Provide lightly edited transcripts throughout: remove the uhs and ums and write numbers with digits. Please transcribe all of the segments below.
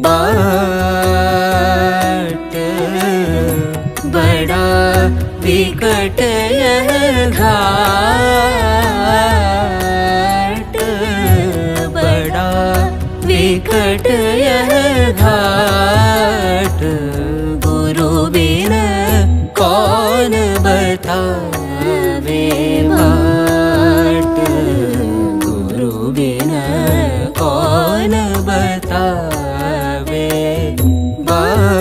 बाट बड़ा विकट यह घाट, बड़ा विकट यह घाट। गुरु बिन कौन बतावे बाट, गुरु बिन कौन बतावे बाट।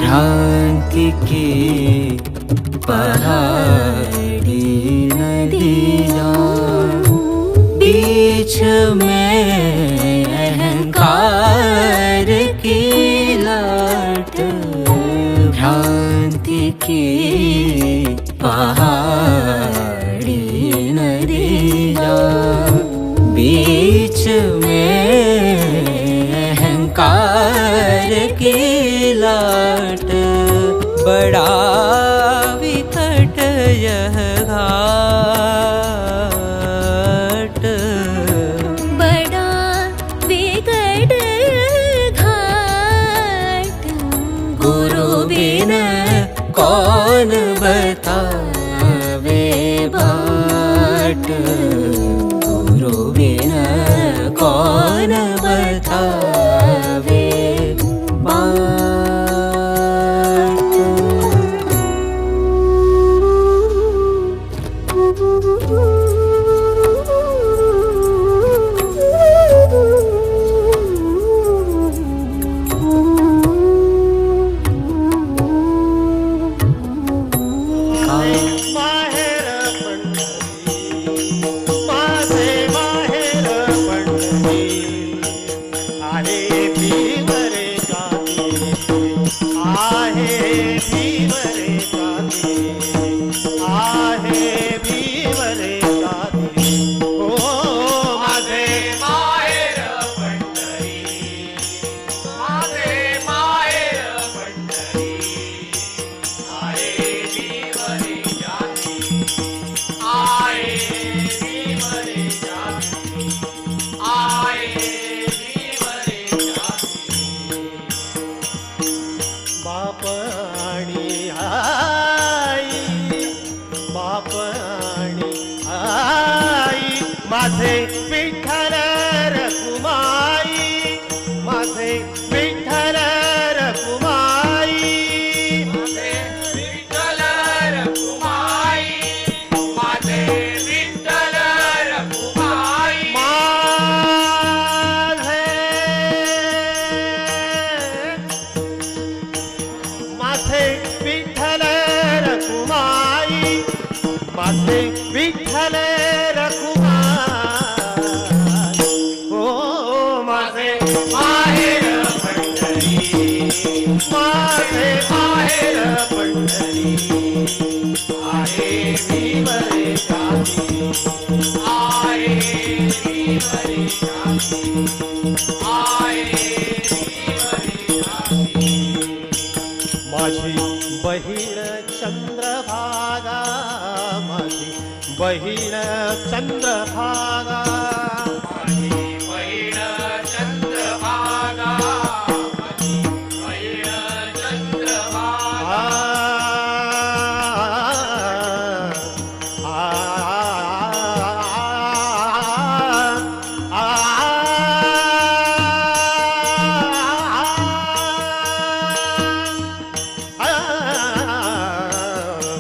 भ्रांति की पहाड़ी नदियाँ, बीच में अहंकार की लाट। भ्रांति की पहाड़ी नदियाँ, बीच में अहंकार की लाट। बड़ा विकट यह घाट, बड़ा विकट घाट। गुरु बिन कौन बतावे बाट, गुरु बिन कौन बतावे बाट। बाप आणि आई, बाप आणि आई, माझे विठ्ठल रखुमाई, माझे विठ्ठल रखुमाई, माझे विठ्ठल रखुमाई, माझे विठ्ठल रखुमाई, माझे विठ्ठल रखुमाई, माझे विठ्ठल रखुमाई। हो माझे माहेर पंढरी, माझे माहेर पंढरी, आहे भीमरे जाती, आहे भीमरे जाती, आहे भीमरे जाती। माझी बहीण चंद्रभागा, माझी बहीण चंद्रभागा, माझी बहीण चंद्रभागा, माझी बहीण चंद्रभागा,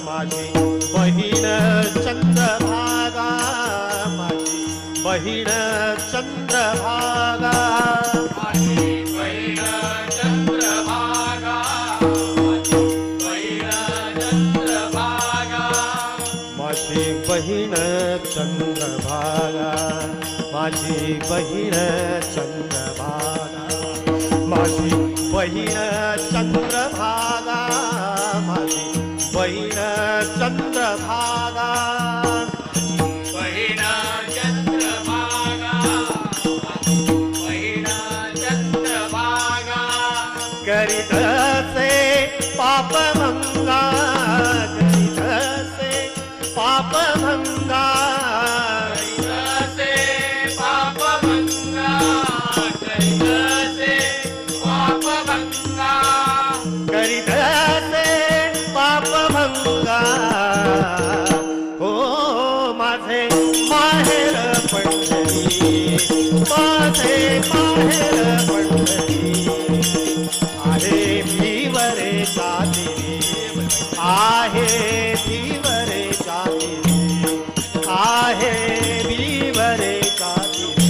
माझी बहीण चंद्रभागा, माझी बहीण चंद्रभागा, माझी बहीण चंद्रभागा, माझी बहीण चंद्रभागा, माझी बहीण चंद्रभागा, माझी बहीण चंद्रभागा, माझी बहीण चंद्रभागा, माझी बहीण चंद्रभागा, बहीण चंद्रभागा, विठ्ठल पंढरी आहे भीवरेचा देवी आहे भीवरेचा देवी आहे भीवरेचा देवी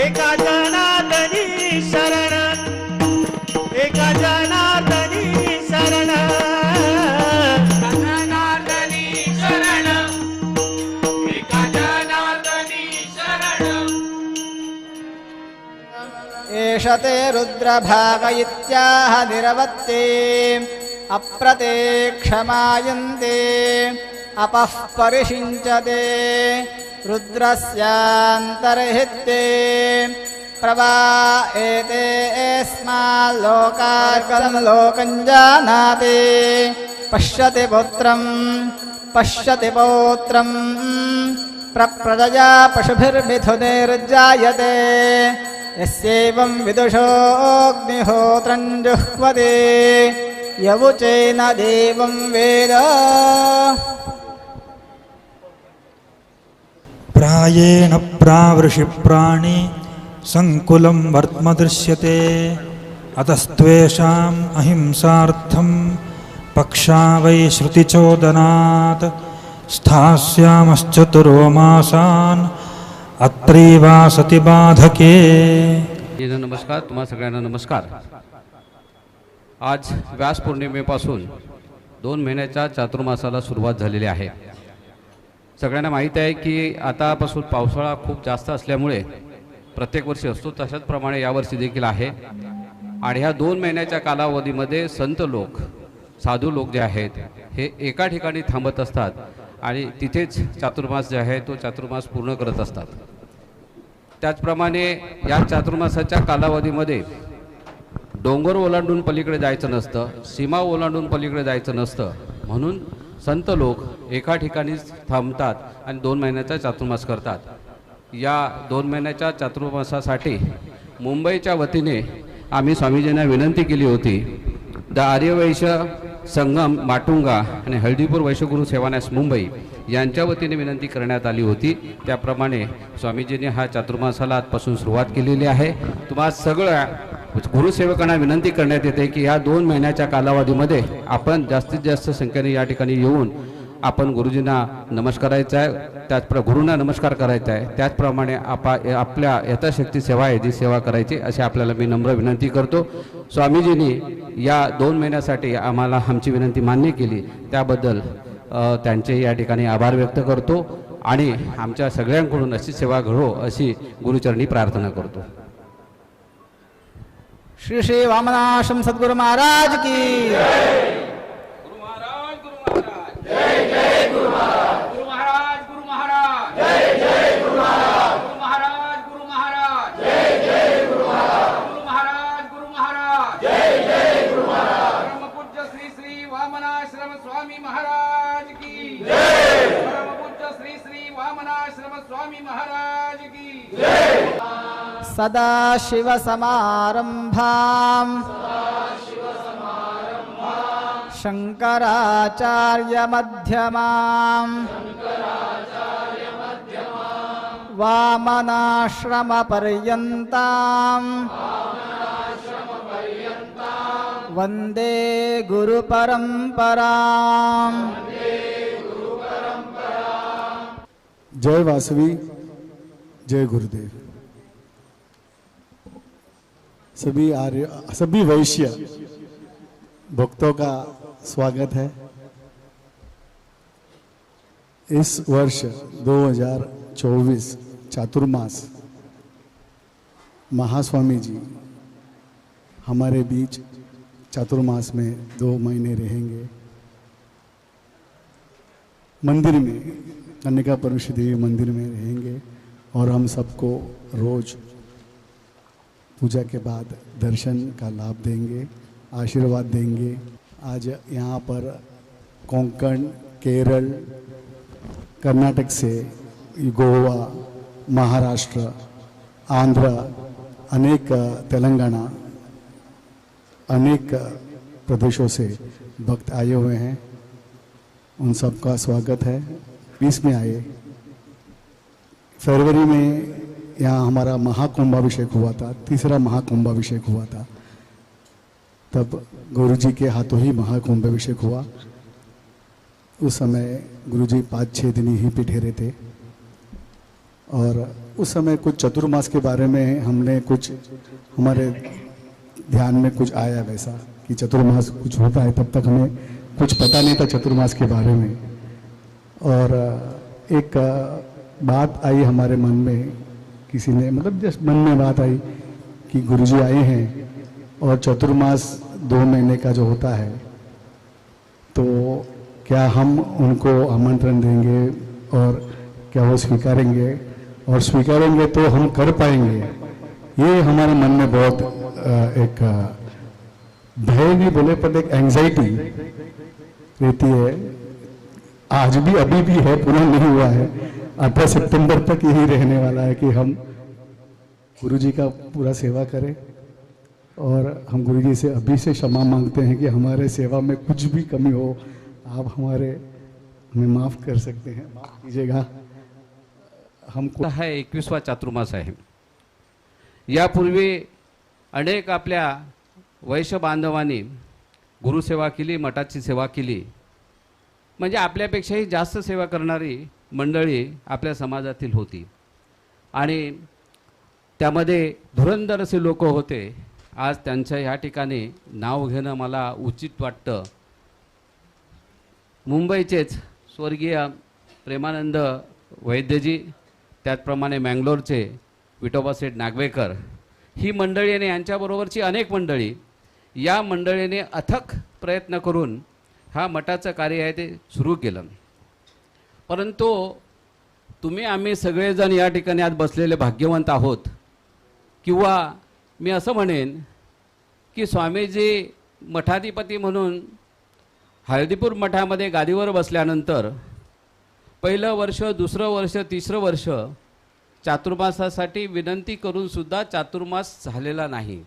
एका जनार्दनी शरण एका जनार्दनी शरण जनार्दनी शरण एका जनार्दनी शरण एष ते रुद्रभाग इत्याह निरवत्ते अप्रतीक्षमायन्ते अपः परिषिञ्चते रुद्रस्यान्तर्हिते प्रवा एते अस्माल्लोकार्कं लोकं जानाति पश्यति पौत्रं प्रप्रजया पशुभिर्मिथुनैर्जायते यस्यैवं विदुषोऽग्निहोत्रं जुह्वते यवुचेन देवं वेद प्रायेण प्रावृषि प्राणी संकुलं वर्त्म दृश्यते अतस्त्वेषाम् अहिंसार्थं पक्षा वै श्रुतिचोदनात् स्थास्यामश्चतुरो मासान् अत्रैवासति बाधके. नमस्कार. तुम्हा सगळ्यांना नमस्कार. आज व्यास पौर्णिमेपासून 2 महिन्याच्या चातुर्मासाला सुरुवात झालेली आहे. सगळ्यांना माहीत आहे की आतापासून पावसाळा खूप जास्त असल्यामुळे प्रत्येक वर्षी असतो तशाच प्रमाणे यावर्षी देखील आहे. आणि ह्या 2 महिन्याच्या कालावधीमध्ये संत लोक साधू लोक जे आहेत हे एका ठिकाणी थांबत असतात आणि तिथेच चातुर्मास जे आहे तो चातुर्मास पूर्ण करत असतात. त्याचप्रमाणे या चातुर्मासाच्या कालावधीमध्ये डोंगर ओलांडून पलीकडे जायचं नसतं, सीमा ओलांडून पलीकडे जायचं नसतं, म्हणून संत लोक एका ठिकाणीच थांबतात आणि 2 महिन्याचा चातुर्मास करतात. या 2 महिन्याच्या चातुर्मासासाठी मुंबईच्या वतीने आम्ही स्वामीजींना विनंती केली होती. द आर्यवैश्य संगम माटुंगा आणि हळदीपूर वैश्यगुरु सेवान्यास मुंबई यांच्या वतीने विनंती करण्यात आली होती. त्याप्रमाणे स्वामीजींनी हा चातुर्मासाला आजपासून सुरुवात केलेली आहे. तुम्हा सगळ्या गुरुसेवकांना विनंती करण्यात येते की या 2 महिन्याच्या कालावधीमध्ये आपण जास्तीत जास्त संख्येने या ठिकाणी येऊन आपण गुरुजींना नमस्कार करायचा आहे, गुरूंना नमस्कार करायचा आहे. त्याचप्रमाणे आपल्या यथाशक्ती सेवा आहे जी सेवा करायची अशी आपल्याला मी नम्र विनंती करतो. स्वामीजींनी या 2 महिन्यासाठी आम्हाला आमची विनंती मान्य केली त्याबद्दल त्यांचे या ठिकाणी आभार व्यक्त करतो आणि आमच्या सगळ्यांकडून अशी सेवा घडो अशी गुरुचरणी प्रार्थना करतो. श्री श्री वामनाश्रम सद्गुरु महाराज की गुरु महाराज जय जय गुरु महाराज गुरु महाराज जय जय गुरु महाराज गुरु महाराज जय जय गुरु महाराज गुरु महाराज जय जय गुरु महाराज परम पूज्य श्री श्री वामनाश्रम स्वामी महाराज की जय परम पूज्य श्री श्री वामनाश्रम स्वामी महाराज की जय सदाशिव समारंभां शंकराचार्य मध्यमां वामनाश्रम पर्यन्तां वंदे गुरु परंपरां. जय वासवी, जय गुरुदेव. सभी वैश्य भक्तों का स्वागत है. इस वर्ष 2024 चातुर्मास महास्वामी जी हमारे बीच चातुर्मास में 2 महीने रहेंगे. मंदिर में कन्यका परमेश्वरी देवी मंदिर में रहेंगे और हम सबको रोज पूजा के बाद दर्शन का लाभ देंगे, आशीर्वाद देंगे. आज यहाँ पर कोंकण, केरल, कर्नाटक से गोवा, महाराष्ट्र, आंध्र, अनेक तेलंगाना, अनेक प्रदेशों से भक्त आए हुए हैं. उन सबका स्वागत है. 20 में आए. फरवरी में यहाँ हमारा महाकुंभाभिषेक हुआ था, तीसरा महाकुंभाभिषेक हुआ था। तब गुरुजी के हाथों ही महाकुंभाभिषेक हुआ। उस समय गुरुजी 5-6 दिन ही पे ठहरे थे और उस समय कुछ चतुर्मास के बारे में हमने कुछ हमारे ध्यान में कुछ आया वैसा कि चतुर्मास कुछ होता है। तब तक हमें कुछ पता नहीं था चतुर्मास के बारे में। और एक बात आई हमारे मन में, किसी ने मतलब जस्ट मन में बात आई कि गुरुजी आए हैं और चतुर्मास 2 महीने का जो होता है, तो क्या हम उनको आमंत्रण देंगे और क्या वो स्वीकारेंगे, और स्वीकारेंगे तो हम कर पाएंगे। ये हमारे मन में बहुत एक भय नहीं बोले पर एक एंजाइटी रहती है। आज भी अभी भी है, पूरा नहीं हुआ है। 18 सितंबर तक यही रहने वाला है कि हम गुरुजी का पूरा सेवा करें और हम गुरुजी से अभी से क्षमा मांगते हैं कि हमारे सेवा में कुछ भी कमी हो, आप हमें माफ कर सकते हैं, माफ कीजिएगा। हमको हा 21वा चातुर्मास आहे। यापूर्वी अनेक आपल्या वैश्य बांधवांनी गुरुसेवा केली, मठाची सेवा केली, म्हणजे आपल्यापेक्षाही जास्त सेवा करणारी मंडळी आपल्या समाजातील होती आणि त्यामध्ये धुरंधर असे लोक होते। आज त्यांच्या ह्या ठिकाणी नाव घेणं मला उचित वाटतं। मुंबईचेच स्वर्गीय प्रेमानंद वैद्यजी, त्याचप्रमाणे मँगलोरचे विठोबा सेठ नागवेकर, ही मंडळी आणि यांच्याबरोबरची अनेक मंडळी, या मंडळीने अथक प्रयत्न करून हा मठाचं कार्य आहे ते सुरू केलं। परंतु तुम्ही आम्ही सगळेजण या ठिकाणी आज बसलेले भाग्यवंत आहोत, किंवा मी असं म्हणेन की स्वामीजी मठाधिपती म्हणून हळदीपूर मठामध्ये गादीवर बसल्यानंतर पहिलं वर्ष, दुसरं वर्ष, तिसरं वर्ष चातुर्मासासाठी विनंती करून सुद्धा चातुर्मास झालेला नाही,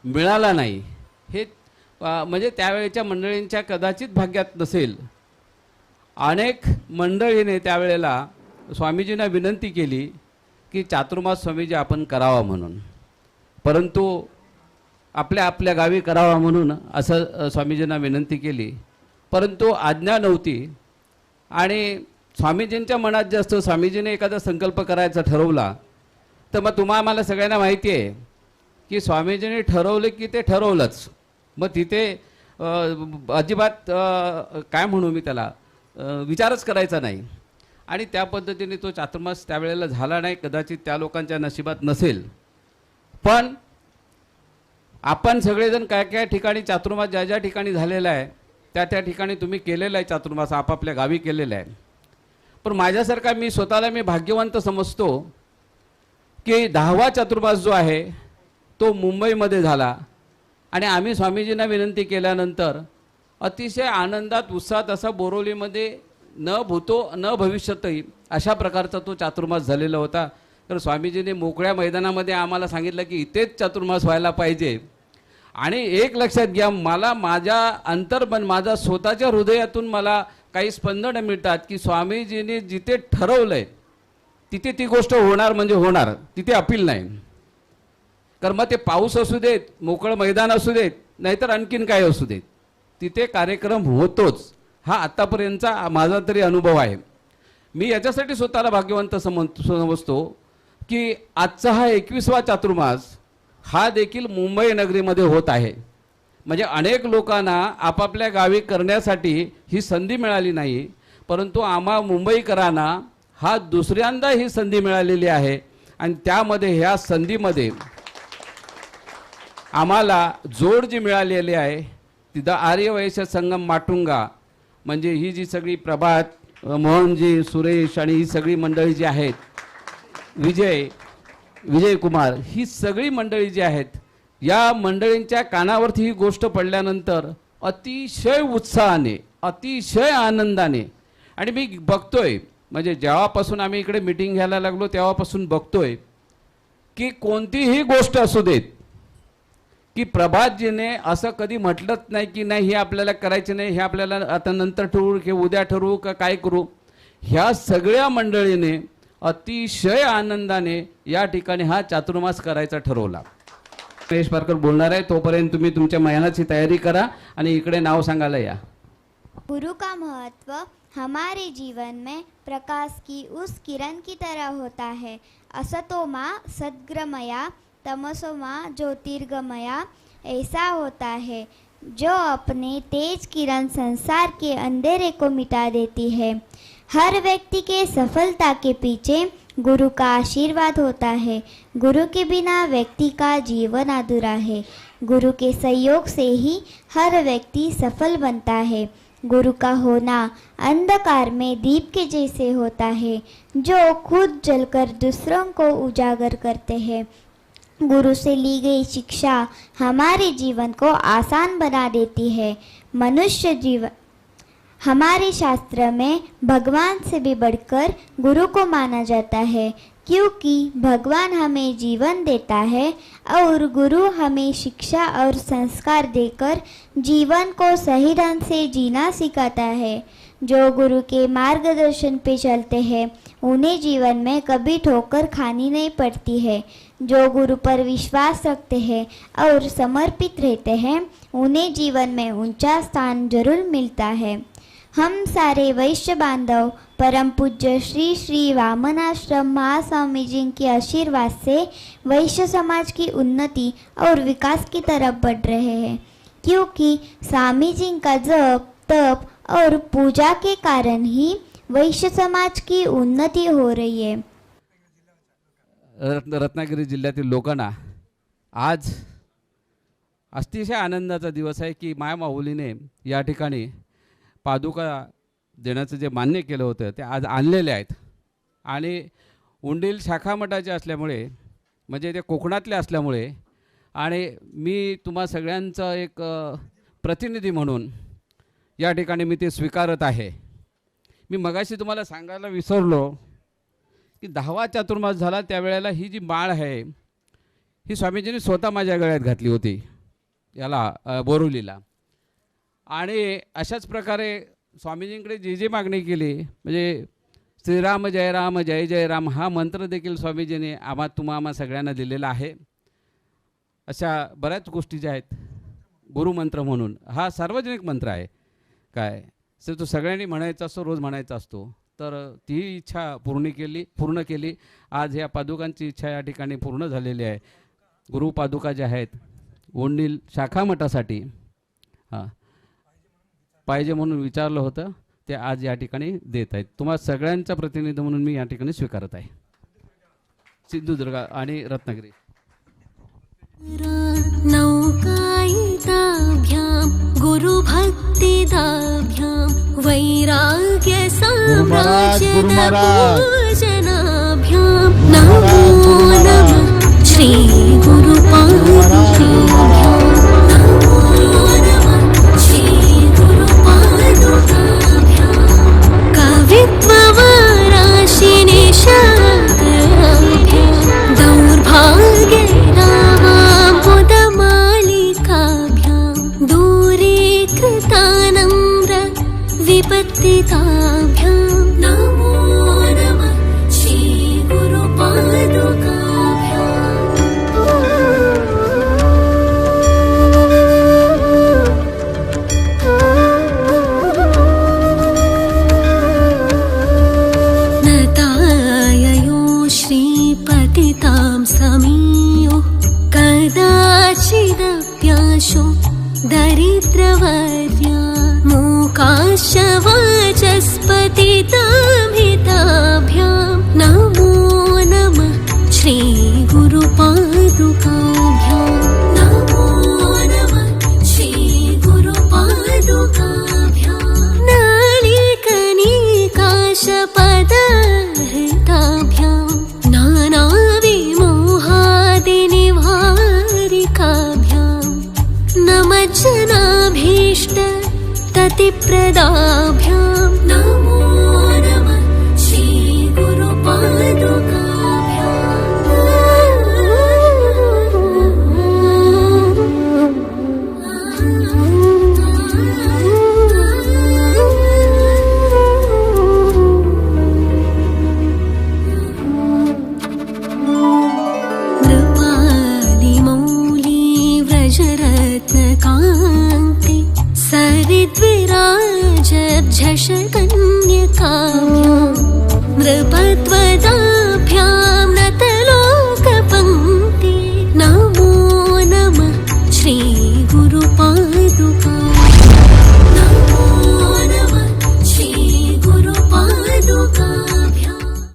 मिळाला नाही। हे म्हणजे त्यावेळेच्या मंडळींच्या कदाचित भाग्यात नसेल। अनेक मंडळीने त्यावेळेला स्वामीजींना विनंती केली की चातुर्मास स्वामीजी आपण करावा म्हणून, परंतु आपल्या आपल्या गावी करावा म्हणून असं स्वामीजींना विनंती केली, परंतु आज्ञा नव्हती। आणि स्वामीजींच्या मनात जे असतं, स्वामीजीने एखादा संकल्प करायचा ठरवला तर मग आम्हाला सगळ्यांना माहिती आहे की स्वामीजींनी ठरवलं की ते ठरवलंच, मग तिथे अजिबात काय म्हणू मी त्याला, विचारच करायचा नाही। आणि त्या पद्धतीने तो चातुर्मास त्यावेळेला झाला नाही, कदाचित त्या लोकांच्या नशिबात नसेल। पण आपण सगळेजण काय काय ठिकाणी चातुर्मास ज्या ज्या ठिकाणी झालेला आहे त्या ठिकाणी तुम्ही केलेला आहे चातुर्मास, आपापल्या गावी केलेला आहे। पण माझ्यासारखा मी स्वतःला भाग्यवंत समजतो की 10वा चातुर्मास जो आहे तो मुंबईमध्ये झाला आणि आम्ही स्वामीजींना विनंती केल्यानंतर अतिशय आनंदात उत्साहात असा बोरोलीमध्ये न भूतो न भविष्यतही अशा प्रकारचा तो चातुर्मास झालेला होता। तर स्वामीजींनी मोकळ्या मैदानामध्ये आम्हाला सांगितलं की इथेच चातुर्मास व्हायला पाहिजे। आणि एक लक्षात घ्या, मला माझ्या अंतर्मन, माझा स्वतःच्या हृदयातून मला काही स्पंदनं मिळतात की स्वामीजींनी जिथे ठरवलंय तिथे ती गोष्ट होणार म्हणजे होणार, तिथे अपील नाही। कारण मग ते पाऊस असू देत, मोकळं मैदान असू देत, नाहीतर आणखीन काय असू देत, तिथे कार्यक्रम होतोच। हा आत्तापर्यंतचा माझा तरी अनुभव आहे। मी याच्यासाठी स्वतःला भाग्यवंत समजतो की आजचा हा 21वा चातुर्मास हा देखील मुंबई नगरीमध्ये होत आहे। म्हणजे अनेक लोकांना आपापल्या गावी करण्यासाठी ही संधी मिळाली नाही, परंतु आम्हा मुंबईकरांना हा दुसऱ्यांदा ही संधी मिळालेली आहे। आणि त्यामध्ये ह्या संधीमध्ये आम्हाला जोड जी मिळालेली आहे तिथं आर्यवैश्य संगम माटुंगा, म्हणजे ही जी सगळी प्रभात, मोहनजी, सुरेश आणि ही सगळी मंडळी जी आहेत, विजय कुमार, ही सगळी मंडळी जी आहेत, या मंडळींच्या कानावरती ही गोष्ट पडल्यानंतर अतिशय उत्साहाने, अतिशय आनंदाने, आणि मी बघतोय म्हणजे जेव्हापासून आम्ही इकडे मीटिंग घ्यायला लागलो तेव्हापासून बघतोय की कोणतीही गोष्ट असू देत की प्रभातजीने असं कधी म्हटलंच नाही की नाही हे आपल्याला करायचे नाही, हे आपल्याला आता नंतर ठरवू की उद्या ठरवू का काय करू। ह्या सगळ्या मंडळीने अतिशय आनंदाने या ठिकाणी हा चातुर्मास करायचा ठरवला. महेश पारकर बोलणार आहे, तोपर्यंत तुम्ही तुमच्या मयानाची तयारी करा आणि इकडे नाव सांगायला या. गुरु का महत्व हमारे जीवन में प्रकाश की उस किरण की तरह होता है. असतो माँ सद्गमया तमसो माँ ज्योतिर्गमया ऐसा होता है जो अपने तेज किरण संसार के अंधेरे को मिटा देती है. हर व्यक्ति के सफलता के पीछे गुरु का आशीर्वाद होता है. गुरु के बिना व्यक्ति का जीवन अधूरा है. गुरु के सहयोग से ही हर व्यक्ति सफल बनता है. गुरु का होना अंधकार में दीप के जैसे होता है जो खुद जलकर दूसरों को उजागर करते हैं. गुरु से ली गई शिक्षा हमारे जीवन को आसान बना देती है. मनुष्य जीवन हमारे शास्त्र में भगवान से भी बढ़कर गुरु को माना जाता है, क्योंकि भगवान हमें जीवन देता है और गुरु हमें शिक्षा और संस्कार देकर जीवन को सही ढंग से जीना सिखाता है. जो गुरु के मार्गदर्शन पे चलते हैं उन्हें जीवन में कभी ठोकर खानी नहीं पड़ती है. जो गुरु पर विश्वास रखते हैं और समर्पित रहते हैं उन्हें जीवन में ऊंचा स्थान जरूर मिलता है. हम सारे वैश्य बांधव परम पूज्य श्री श्री वामनाश्रम महास्वामी जी के आशीर्वाद से वैश्य समाज की उन्नति और विकास की तरफ बढ़ रहे हैं, क्योंकि स्वामी जी का जप तप और पूजा के कारण ही वैश्य समाज की उन्नति हो रही है. रत्नागिरी जिल्ह्यातील लोकांना आज अतिशय आनंदाचा दिवस आहे की माया माऊलीने या ठिकाणी पादुका देण्याचं जे मान्य केलं होतं ते आज आणलेले आहेत. आणि उंडील शाखा मठाचे असल्यामुळे म्हणजे ते कोकणातले असल्यामुळे आणि मी तुम्हा सगळ्यांचा एक प्रतिनिधी म्हणून या ठिकाणी मी ते स्वीकारत आहे. मी मगाशी तुम्हाला सांगायला विसरलो की 10वा चातुर्मास झाला त्यावेळेला ही जी माळ आहे ही स्वामीजींनी स्वतः माझ्या गळ्यात घातली होती याला बोरिवलीला. आणि अशाच प्रकारे स्वामीजींकडे जी जी मागणी केली म्हणजे श्रीराम जय जय राम हा मंत्र देखील स्वामीजींनी आम्हा सगळ्यांना दिलेला आहे. अशा बऱ्याच गोष्टी ज्या आहेत गुरुमंत्र म्हणून हा सार्वजनिक मंत्र आहे काय तर तो सगळ्यांनी म्हणायचा असतो, रोज म्हणायचा असतो. तर ती इच्छा पूर्ण केली. आज ह्या पादुकांची इच्छा या ठिकाणी पूर्ण झालेली आहे. गुरु पादुका ज्या आहेत ओंडील शाखा मठासाठी हां पाहिजे म्हणून विचारलं होतं ते आज या ठिकाणी देत आहेत. तुम्हा सगळ्यांचा प्रतिनिधी म्हणून मी या ठिकाणी स्वीकारत आहे. सिंधुदुर्ग आणि रत्नागिरी. नौकायिताभ्यां गुरुभक्तिदाभ्यां वैराग्य साम्राज्यपूजनाभ्यां नमो नमः श्री गुरुपादुकाभ्यां नमो नमः श्री गुरुपादुकाभ्यां कवित्ववाराशिनि शाकराभ्यां दौर्भाग्य विपत्तिताभ्यां नमो नमः श्री गुरुपादुकाभ्यां नताययो श्रीपतितां समीयो कदाचिदप्याशो दरिद्रवर्या काशवाचस्पतितामिताभ्यां नमो नमः श्री गुरुपादुकाभ्यां नमो नमः श्री गुरुपादुकाभ्यां नालिकनिकाशपदहृताभ्यां नानाविमोहादिनिवारिकाभ्यां नमज्जनाभीष्ट ततिप्रदाभ्यां